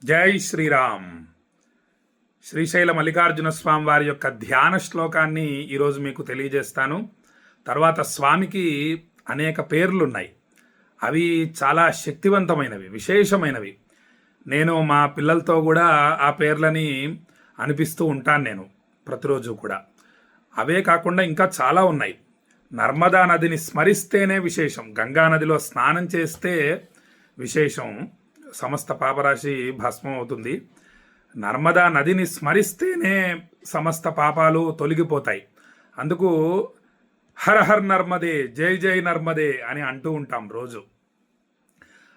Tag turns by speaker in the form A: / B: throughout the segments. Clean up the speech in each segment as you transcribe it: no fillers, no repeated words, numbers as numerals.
A: జై శ్రీరామ్. శ్రీశైల మల్లికార్జున స్వామి వారి యొక్క ధ్యాన శ్లోకాన్ని ఈరోజు మీకు తెలియజేస్తాను. తర్వాత స్వామికి అనేక పేర్లున్నాయి. అవి చాలా శక్తివంతమైనవి, విశేషమైనవి. నేను మా పిల్లలతో కూడా ఆ పేర్లని అనిపిస్తూ ఉంటాను నేను ప్రతిరోజు కూడా. అవే కాకుండా ఇంకా చాలా ఉన్నాయి. నర్మదా నదిని స్మరిస్తేనే విశేషం, గంగా నదిలో స్నానం చేస్తే విశేషం, సమస్త పాపరాశి భస్మం అవుతుంది. నర్మదా నదిని స్మరిస్తేనే సమస్త పాపాలు తొలగిపోతాయి. అందుకు హర హర్ నర్మదే, జై జై నర్మదే అని అంటూ ఉంటాం రోజు.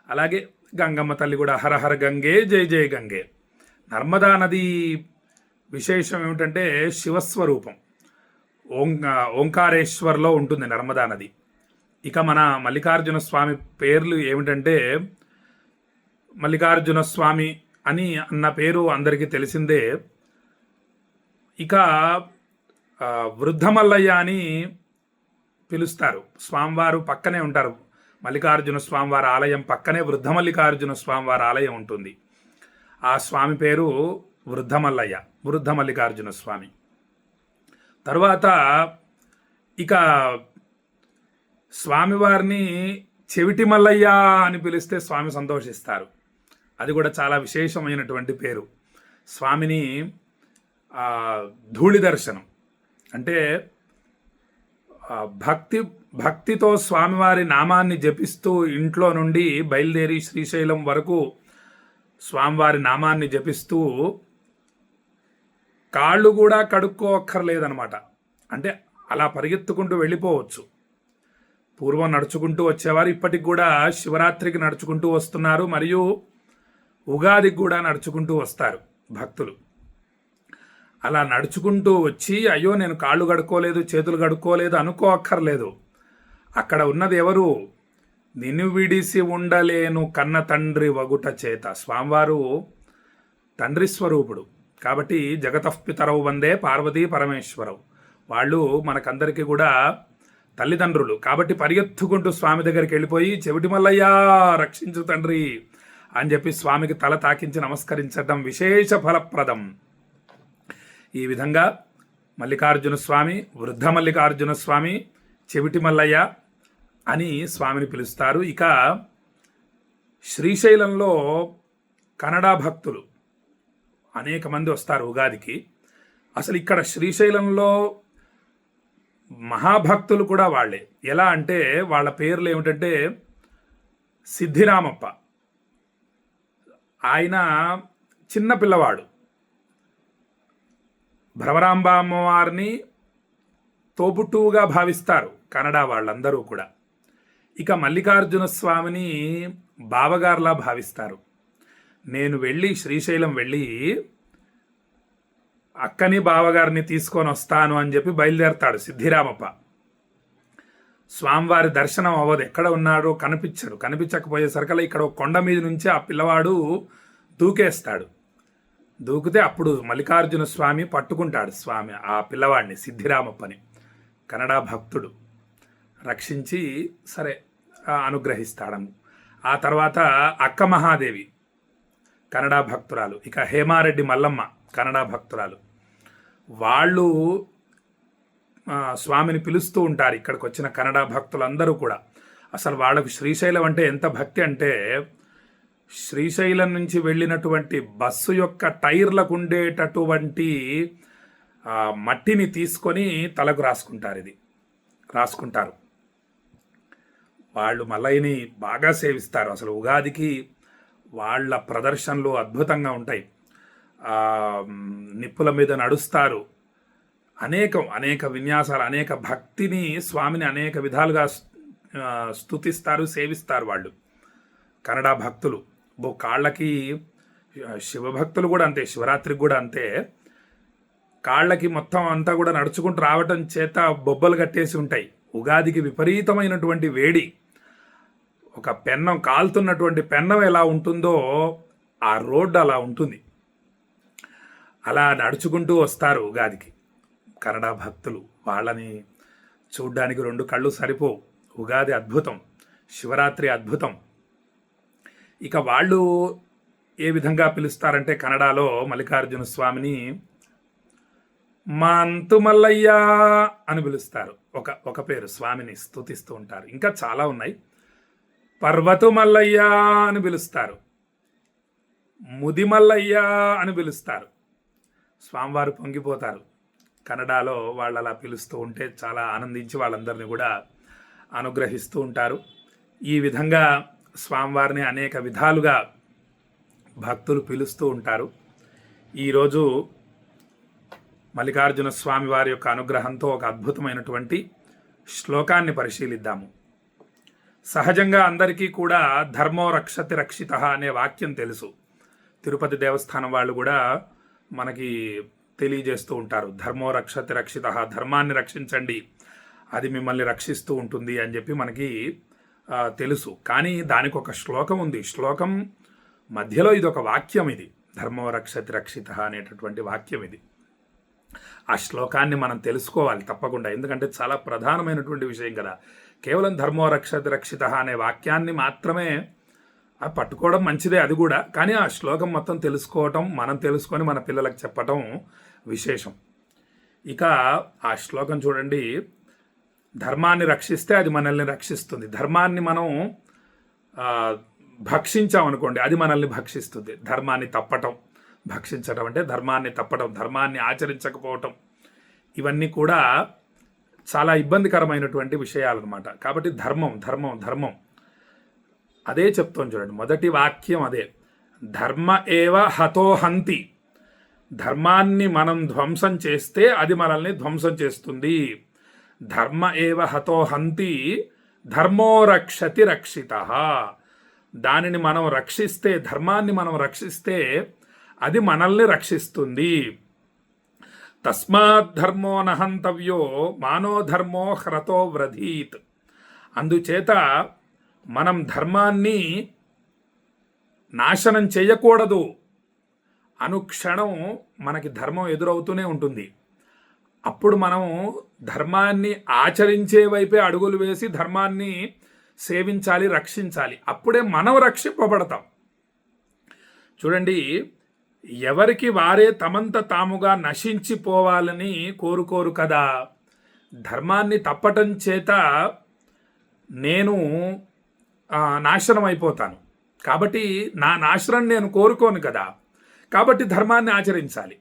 A: అలాగే గంగమ్మ తల్లి కూడా హర హర గంగే, జై జై గంగే. నర్మదా నది విశేషం ఏమిటంటే శివస్వరూపం, ఓంకారేశ్వర్లో ఉంటుంది నర్మదా నది. ఇక మన మల్లికార్జున స్వామి పేర్లు ఏమిటంటే, మల్లికార్జున స్వామి అని అన్న పేరు అందరికీ తెలిసిందే. ఇక వృద్ధమల్లయ్య అని పిలుస్తారు. స్వామివారు పక్కనే ఉంటారు. మల్లికార్జున స్వామివారి ఆలయం పక్కనే వృద్ధమల్లికార్జున స్వామివారి ఆలయం ఉంటుంది. ఆ స్వామి పేరు వృద్ధమల్లయ్య, వృద్ధ మల్లికార్జున స్వామి. తర్వాత ఇక స్వామివారిని చెవిటి మల్లయ్య అని పిలిస్తే స్వామి సంతోషిస్తారు. అది కూడా చాలా విశేషమైనటువంటి పేరు. స్వామిని ధూళి దర్శనం అంటే భక్తితో స్వామివారి నామాన్ని జపిస్తూ ఇంట్లో నుండి బయలుదేరి శ్రీశైలం వరకు స్వామివారి నామాన్ని జపిస్తూ కాళ్ళు కూడా కడుక్కోక్కర్లేదనమాట. అంటే అలా పరిగెత్తుకుంటూ వెళ్ళిపోవచ్చు. పూర్వం నడుచుకుంటూ వచ్చేవారు, ఇప్పటికి కూడా శివరాత్రికి నడుచుకుంటూ వస్తున్నారు, మరియు ఉగాదికి కూడా నడుచుకుంటూ వస్తారు భక్తులు. అలా నడుచుకుంటూ వచ్చి అయ్యో నేను కాళ్ళు కడుక్కోలేదు, చేతులు కడుక్కోలేదు అనుకోక్కర్లేదు. అక్కడ ఉన్నది ఎవరు? నిన్ను విడిసి ఉండలేను కన్న తండ్రి వగుట చేత. స్వామివారు తండ్రి స్వరూపుడు కాబట్టి జగతఃపితరవు వందే పార్వతీ పరమేశ్వరవు. వాళ్ళు మనకందరికీ కూడా తల్లిదండ్రులు కాబట్టి పరిగెత్తుకుంటూ స్వామి దగ్గరికి వెళ్ళిపోయి చెవిటి మల్లయ్య రక్షించు తండ్రి అని చెప్పి స్వామికి తల తాకించి నమస్కరించడం విశేష ఫలప్రదం. ఈ విధంగా మల్లికార్జున స్వామి, వృద్ధ మల్లికార్జున స్వామి, చెవిటి మల్లయ్య అని స్వామిని పిలుస్తారు. ఇక శ్రీశైలంలో కన్నడ భక్తులు అనేక మంది వస్తారు ఉగాదికి. అసలు ఇక్కడ శ్రీశైలంలో మహాభక్తులు కూడా వాళ్ళే. ఎలా అంటే వాళ్ళ పేర్లు ఏమిటంటే సిద్ధిరామప్ప, ఆయన చిన్న పిల్లవాడు. భ్రమరాంబ అమ్మవారిని తోబుట్టువుగా భావిస్తారు కన్నడ వాళ్ళందరూ కూడా. ఇక మల్లికార్జున స్వామిని బావగారులా భావిస్తారు. నేను శ్రీశైలం వెళ్ళి అక్కని బావగారిని తీసుకొని వస్తాను అని చెప్పి బయలుదేరతాడు సిద్ధిరామప్ప. స్వామివారి దర్శనం అవ్వదు, ఎక్కడ ఉన్నాడో కనిపించడు. కనిపించకపోయేసరికల్లా ఇక్కడ కొండ మీద నుంచి ఆ పిల్లవాడు దూకేస్తాడు. దూకితే అప్పుడు మల్లికార్జున స్వామి పట్టుకుంటాడు ఆ పిల్లవాడిని, సిద్ధిరామప్పని. కన్నడ భక్తుడు రక్షించి సరే అనుగ్రహిస్తాడు. ఆ తర్వాత అక్క మహాదేవి కన్నడ భక్తురాలు. ఇక హేమారెడ్డి మల్లమ్మ కన్నడ భక్తురాలు. వాళ్ళు స్వామిని పిలుస్తూ ఉంటారు ఇక్కడికి వచ్చిన కన్నడ భక్తులందరూ కూడా. అసలు వాళ్ళకు శ్రీశైలం అంటే ఎంత భక్తి అంటే, శ్రీశైలం నుంచి వెళ్ళినటువంటి బస్సు యొక్క టైర్లకు ఉండేటటువంటి మట్టిని తీసుకొని తలకు రాసుకుంటారు. వాళ్ళు మల్లయ్యని బాగా సేవిస్తారు. అసలు ఉగాదికి వాళ్ళ ప్రదర్శనలు అద్భుతంగా ఉంటాయి. నిప్పుల మీద నడుస్తారు. అనేక విన్యాసాలు, అనేక భక్తిని, స్వామిని అనేక విధాలుగా స్తుతిస్తారు, సేవిస్తారు వాళ్ళు కన్నడ భక్తులు. కాళ్ళకి శివభక్తులు కూడా అంతే, శివరాత్రికి కూడా అంతే. కాళ్ళకి మొత్తం అంతా కూడా నడుచుకుంటూ రావటం చేత బొబ్బలు కట్టేసి ఉంటాయి. ఉగాదికి విపరీతమైనటువంటి వేడి. ఒక పెన్నం, కాలుతున్నటువంటి పెన్నం ఎలా ఉంటుందో ఆ రోడ్డు అలా ఉంటుంది. అలా నడుచుకుంటూ వస్తారు ఉగాదికి కన్నడ భక్తులు. వాళ్ళని చూడ్డానికి రెండు కళ్ళు సరిపోవు. ఉగాది అద్భుతం, శివరాత్రి అద్భుతం. ఇక వాళ్ళు ఏ విధంగా పిలుస్తారంటే కన్నడలో మల్లికార్జున స్వామిని మంతు మల్లయ్య అని పిలుస్తారు. ఒక పేరు స్వామిని స్తుతిస్తూ ఉంటారు. ఇంకా చాలా ఉన్నాయి. పర్వతు మల్లయ్య అని పిలుస్తారు, ముది మల్లయ్య అని పిలుస్తారు. స్వామివారు పొంగిపోతారు. కన్నడలో వాళ్ళు అలా పిలుస్తూ ఉంటే చాలా ఆనందించి వాళ్ళందరినీ కూడా అనుగ్రహిస్తూ ఉంటారు. ఈ విధంగా స్వామివారిని అనేక విధాలుగా భక్తులు పిలుస్తూ ఉంటారు. ఈరోజు మల్లికార్జున స్వామి వారి యొక్క అనుగ్రహంతో ఒక అద్భుతమైనటువంటి శ్లోకాన్ని పరిశీలిద్దాము. సహజంగా అందరికీ కూడా ధర్మో రక్షతి రక్షిత అనే వాక్యం తెలుసు. తిరుపతి దేవస్థానం వాళ్ళు కూడా మనకి తెలియజేస్తూ ఉంటారు. ధర్మో రక్షతి రక్షిత, ధర్మాన్ని రక్షించండి, అది మిమ్మల్ని రక్షిస్తూ ఉంటుంది అని చెప్పి మనకి తెలుసు. కానీ దానికి ఒక శ్లోకం ఉంది. శ్లోకం మధ్యలో ఇది ఒక వాక్యం. ఇది ధర్మో రక్షతి రక్షిత అనేటటువంటి వాక్యం. ఇది ఆ శ్లోకాన్ని మనం తెలుసుకోవాలి తప్పకుండా, ఎందుకంటే చాలా ప్రధానమైనటువంటి విషయం కదా. కేవలం ధర్మో రక్షతి రక్షిత అనే వాక్యాన్ని మాత్రమే పట్టుకోవడం మంచిదే, అది కూడా. కానీ ఆ శ్లోకం మొత్తం తెలుసుకోవటం, మనం తెలుసుకొని మన పిల్లలకు చెప్పటం విశేషం. ఇక ఆ శ్లోకం చూడండి. ధర్మాన్ని రక్షిస్తే అది మనల్ని రక్షిస్తుంది. ధర్మాన్ని మనం భక్షించామనుకోండి, అది మనల్ని భక్షిస్తుంది. ధర్మాన్ని తప్పటం, భక్షించటం అంటే ధర్మాన్ని తప్పటం, ధర్మాన్ని ఆచరించకపోవటం, ఇవన్నీ కూడా చాలా ఇబ్బందికరమైనటువంటి విషయాలన్నమాట. కాబట్టి ధర్మం ధర్మం ధర్మం అదే చెప్తాం చూడండి. మొదటి వాక్యం అదే, ధర్మ ఏవ హతోహంతి. ధర్మాన్ని మనం ధ్వంసం చేస్తే అది మనల్ని ధ్వంసం చేస్తుంది. ధర్మ ఏవ హతోహంతి ధర్మో రక్షతి రక్షిత. దానిని మనం రక్షిస్తే, ధర్మాన్ని మనం రక్షిస్తే అది మనల్ని రక్షిస్తుంది. తస్మాత్ ధర్మో నహంతవ్యో మానో ధర్మో హ్రతో వ్రధీత్. అందుచేత మనం ధర్మాన్ని నాశనం చేయకూడదు. అనుక్షణం మనకి ధర్మం ఎదురవుతూనే ఉంటుంది. అప్పుడు మనం ధర్మాన్ని ఆచరించే వైపే అడుగులు వేసి ధర్మాన్ని సేవించాలి, రక్షించాలి. అప్పుడే మనం రక్షింపబడతాం. చూడండి, ఎవరికి వారే తమంత తాముగా నశించిపోవాలని కోరుకోరు కదా. ధర్మాన్ని తప్పటం చేత నేను నాశనం అయిపోతాను, కాబట్టి నా నాశనం నేను కోరుకోను కదా. కాబట్టి ధర్మాన్ని ఆచరించాలి.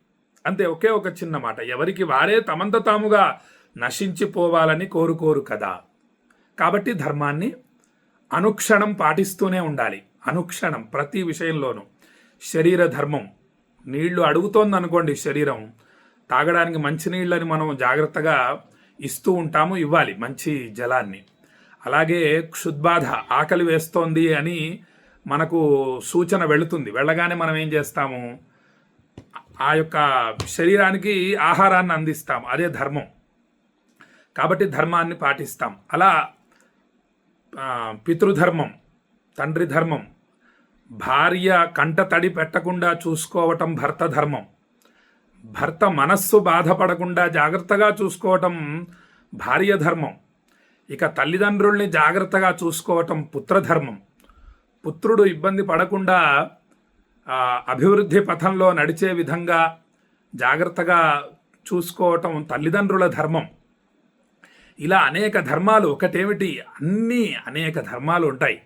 A: అంతే, ఒకే ఒక చిన్న మాట. ఎవరికి వారే తమంత తాముగా నశించిపోవాలని కోరుకోరు కదా. కాబట్టి ధర్మాన్ని అనుక్షణం పాటిస్తూనే ఉండాలి. అనుక్షణం ప్రతి విషయంలోనూ. శరీర ధర్మం, నీళ్లు అడుగుతోంది అనుకోండి శరీరం, తాగడానికి మంచి నీళ్ళని మనం జాగ్రత్తగా ఇస్తూ ఉంటాము, ఇవ్వాలి మంచి జలాన్ని. అలాగే క్షుద్బాధ, ఆకలి వేస్తోంది అని మనకు సూచన వెళుతుంది. వెళ్ళగానే మనం ఏం చేస్తాము, ఆ యొక్క శరీరానికి ఆహారాన్ని అందిస్తాం. అదే ధర్మం. కాబట్టి ధర్మాన్ని పాటిస్తాం. అలా పితృధర్మం, తండ్రి ధర్మం, భార్య కంట తడి పెట్టకుండా చూసుకోవటం భర్త ధర్మం, భర్త మనస్సు బాధపడకుండా జాగ్రత్తగా చూసుకోవటం భార్య ధర్మం, ఇక తల్లిదండ్రుల్ని జాగ్రత్తగా చూసుకోవటం పుత్రధర్మం, పుత్రుడు ఇబ్బంది పడకుండా అభివృద్ధి పథంలో నడిచే విధంగా జాగ్రత్తగా చూసుకోవటం తల్లిదండ్రుల ధర్మం. ఇలా అనేక ధర్మాలు, ఒకటేమిటి అన్నీ అనేక ధర్మాలు ఉంటాయి.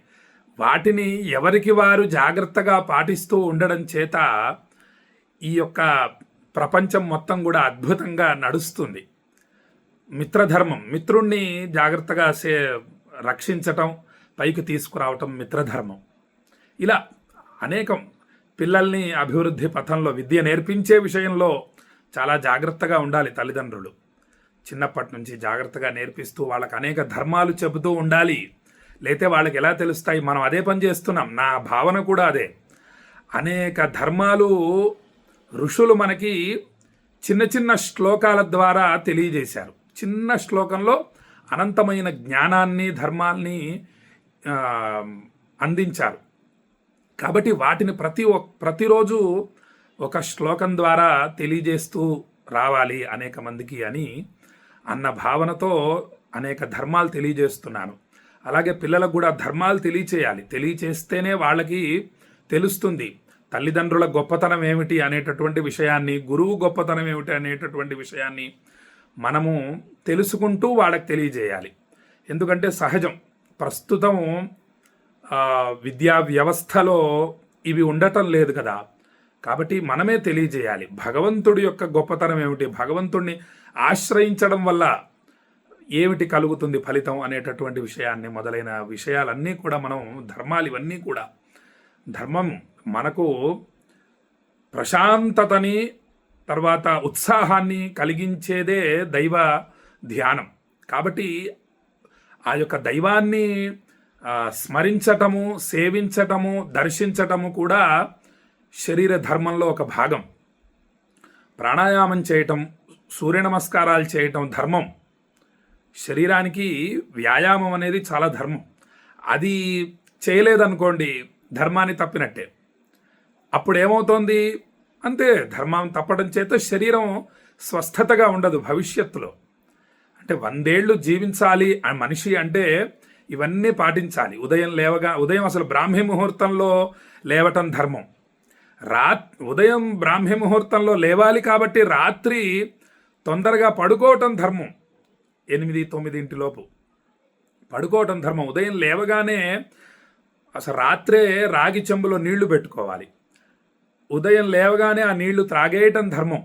A: వాటిని ఎవరికి వారు జాగ్రత్తగా పాటిస్తూ ఉండడం చేత ఈ యొక్క ప్రపంచం మొత్తం కూడా అద్భుతంగా నడుస్తుంది. మిత్రధర్మం, మిత్రుణ్ణి జాగ్రత్తగా రక్షించటం, పైకి తీసుకురావటం మిత్రధర్మం. ఇలా అనేకం. పిల్లల్ని అభివృద్ధి పథంలో విద్య నేర్పించే విషయంలో చాలా జాగ్రత్తగా ఉండాలి తల్లిదండ్రులు. చిన్నప్పటి నుంచి జాగ్రత్తగా నేర్పిస్తూ వాళ్ళకి అనేక ధర్మాలు చెబుతూ ఉండాలి. లేతే వాళ్ళకి ఎలా తెలుస్తాయి, మనం అదే పని చేస్తున్నాం. నా భావన కూడా అదే. అనేక ధర్మాలు ఋషులు మనకి చిన్న చిన్న శ్లోకాల ద్వారా తెలియజేశారు. చిన్న శ్లోకంలో అనంతమైన జ్ఞానాన్ని, ధర్మాల్ని అందించారు. కాబట్టి వాటిని ప్రతిరోజు ఒక శ్లోకం ద్వారా తెలియజేస్తూ రావాలి అనేక మందికి అని అన్న భావనతో అనేక ధర్మాలు తెలియజేస్తున్నాను. అలాగే పిల్లలకు కూడా ధర్మాలు తెలియచేయాలి. తెలియచేస్తేనే వాళ్ళకి తెలుస్తుంది. తల్లిదండ్రుల గొప్పతనం ఏమిటి అనేటటువంటి విషయాన్ని, గురువు గొప్పతనం ఏమిటి అనేటటువంటి విషయాన్ని మనము తెలుసుకుంటూ వాళ్ళకి తెలియజేయాలి. ఎందుకంటే సహజం, ప్రస్తుతం విద్యా వ్యవస్థలో ఇవి ఉండటం లేదు కదా. కాబట్టి మనమే తెలియజేయాలి భగవంతుడి యొక్క గొప్పతనం ఏమిటి, భగవంతుడిని ఆశ్రయించడం వల్ల ఏమిటి కలుగుతుంది ఫలితం అనేటటువంటి విషయాన్ని, మొదలైన విషయాలన్నీ కూడా మనం ధర్మాలు ఇవన్నీ కూడా, ధర్మం మనకు ప్రశాంతతని తర్వాత ఉత్సాహాన్ని కలిగించేదే దైవ ధ్యానం. కాబట్టి ఆ యొక్క దైవాన్ని స్మరించటము, సేవించటము, దర్శించటము కూడా శరీర ధర్మంలో ఒక భాగం. ప్రాణాయామం చేయటం, సూర్య నమస్కారాలు చేయటం ధర్మం. శరీరానికి వ్యాయామం అనేది చాలా ధర్మం. అది చేయలేదనుకోండి ధర్మాన్ని తప్పినట్టే. అప్పుడు ఏమవుతోంది అంతే, ధర్మం తప్పడం చేత శరీరం స్వస్థతగా ఉండదు భవిష్యత్తులో. అంటే 100 ఏళ్ళు జీవించాలి మనిషి అంటే ఇవన్నీ పాటించాలి. ఉదయం అసలు బ్రాహ్మీ ముహూర్తంలో లేవటం ధర్మం. ఉదయం బ్రాహ్మీ ముహూర్తంలో లేవాలి కాబట్టి రాత్రి తొందరగా పడుకోవటం ధర్మం. 8-9 లోపు పడుకోవటం ధర్మం. ఉదయం లేవగానే అసలు రాత్రే రాగి చెంబులో నీళ్లు పెట్టుకోవాలి. ఉదయం లేవగానే ఆ నీళ్లు త్రాగేయటం ధర్మం.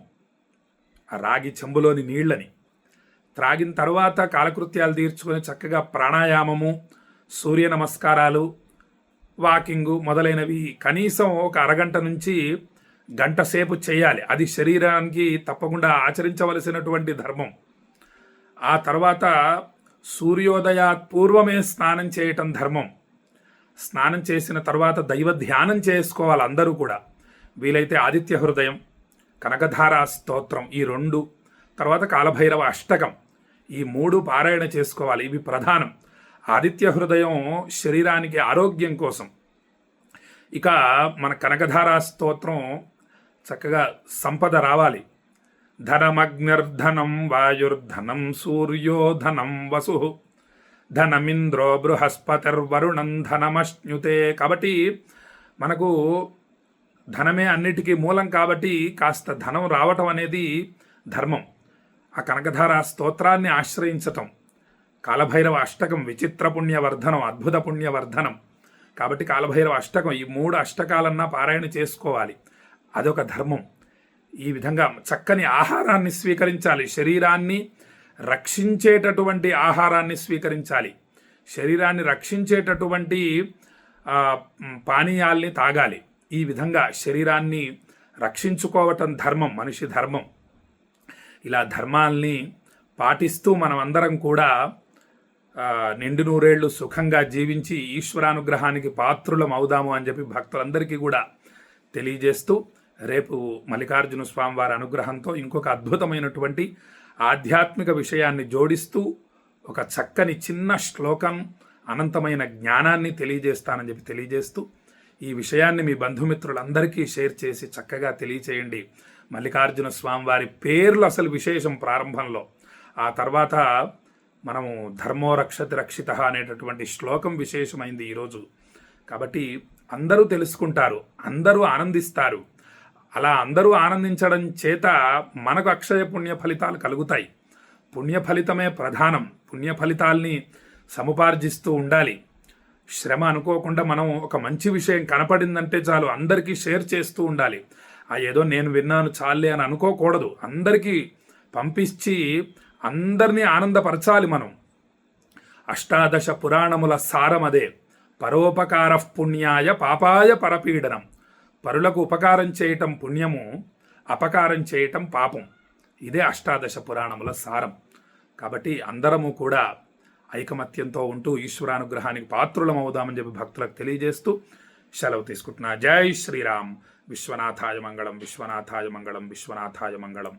A: ఆ రాగి చెంబులోని నీళ్ళని త్రాగిన తర్వాత కాలకృత్యాలు తీర్చుకొని చక్కగా ప్రాణాయామము, సూర్య నమస్కారాలు, వాకింగు మొదలైనవి కనీసం ఒక అరగంట నుంచి గంట సేపు చేయాలి. అది శరీరానికి తప్పకుండా ఆచరించవలసినటువంటి ధర్మం. ఆ తర్వాత సూర్యోదయాత్ పూర్వమే స్నానం చేయటం ధర్మం. స్నానం చేసిన తర్వాత దైవ ధ్యానం చేసుకోవాలి అందరూ కూడా. వీలైతే ఆదిత్య హృదయం, కనకధారా స్తోత్రం, ఈ 2, తర్వాత కాలభైరవ అష్టకం, ఈ 3 పారాయణ చేసుకోవాలి. ఇవి ప్రధానం. ఆదిత్య హృదయం శరీరానికి ఆరోగ్యం కోసం. ఇక మన కనకధారా స్తోత్రం చక్కగా సంపద రావాలి. ధనమగ్నిర్ధనం వాయుర్ధనం సూర్యో ధనం వసు ధనమింద్రో బృహస్పతిర్వరుణం ధనమశ్నుతే. కాబట్టి మనకు ధనమే అన్నిటికీ మూలం కాబట్టి కాస్త ధనం రావటం అనేది ధర్మం. ఆ కనకధారా స్తోత్రాన్ని ఆశ్రయించటం, కాలభైరవ అష్టకం విచిత్ర పుణ్యవర్ధనం, అద్భుత పుణ్యవర్ధనం. కాబట్టి కాలభైరవ అష్టకం, ఈ 3 అష్టకాలన్నా పారాయణ చేసుకోవాలి. అదొక ధర్మం. ఈ విధంగా చక్కని ఆహారాన్ని స్వీకరించాలి. శరీరాన్ని రక్షించేటటువంటి ఆహారాన్ని స్వీకరించాలి. శరీరాన్ని రక్షించేటటువంటి పానీయాల్ని తాగాలి. ఈ విధంగా శరీరాన్ని రక్షించుకోవటం ధర్మం, మనిషి ధర్మం. ఇలా ధర్మాల్ని పాటిస్తూ మనం అందరం కూడా నిండు నూరేళ్లు సుఖంగా జీవించి ఈశ్వరానుగ్రహానికి పాత్రులం అవుదాము అని చెప్పి భక్తులందరికీ కూడా తెలియజేస్తూ, రేపు మల్లికార్జున స్వామి వారి అనుగ్రహంతో ఇంకొక అద్భుతమైనటువంటి ఆధ్యాత్మిక విషయాన్ని జోడిస్తూ ఒక చక్కని చిన్న శ్లోకం, అనంతమైన జ్ఞానాన్ని తెలియజేస్తానని చెప్పి తెలియజేస్తూ, ఈ విషయాన్ని మీ బంధుమిత్రులందరికీ షేర్ చేసి చక్కగా తెలియచేయండి. మల్లికార్జున స్వామి వారి పేర్లు అసలు విశేషం ప్రారంభంలో. ఆ తర్వాత మనము ధర్మో రక్షతి రక్షిత అనేటటువంటి శ్లోకం విశేషమైంది ఈరోజు. కాబట్టి అందరూ తెలుసుకుంటారు, అందరూ ఆనందిస్తారు. అలా అందరూ ఆనందించడం చేత మనకు అక్షయ పుణ్య ఫలితాలు కలుగుతాయి. పుణ్య ఫలితమే ప్రధానం. పుణ్య ఫలితాల్ని సముపార్జిస్తూ ఉండాలి. శ్రమ అనుకోకుండా మనం ఒక మంచి విషయం కనపడిందంటే చాలు అందరికీ షేర్ చేస్తూ ఉండాలి. ఏదో నేను విన్నాను చాలే అని అనుకోకూడదు. అందరికీ పంపించి అందరినీ ఆనందపరచాలి మనం. 18 పురాణముల సారమదే. పరోపకార పుణ్యాయ పాపాయ పరపీడనం. పరులకు ఉపకారం చేయటం పుణ్యము, అపకారం చేయటం పాపం. ఇదే 18 పురాణముల సారం. కాబట్టి అందరము కూడా ఐకమత్యంతో ఉంటూ ఈశ్వరానుగ్రహానికి పాత్రులమవుదామని చెప్పి భక్తులకు తెలియజేస్తూ సెలవు తీసుకుంటున్నా. జై శ్రీరామ్. విశ్వనాథాయ మంగళం, విశ్వనాథాయ మంగళం, విశ్వనాథాయ మంగళం.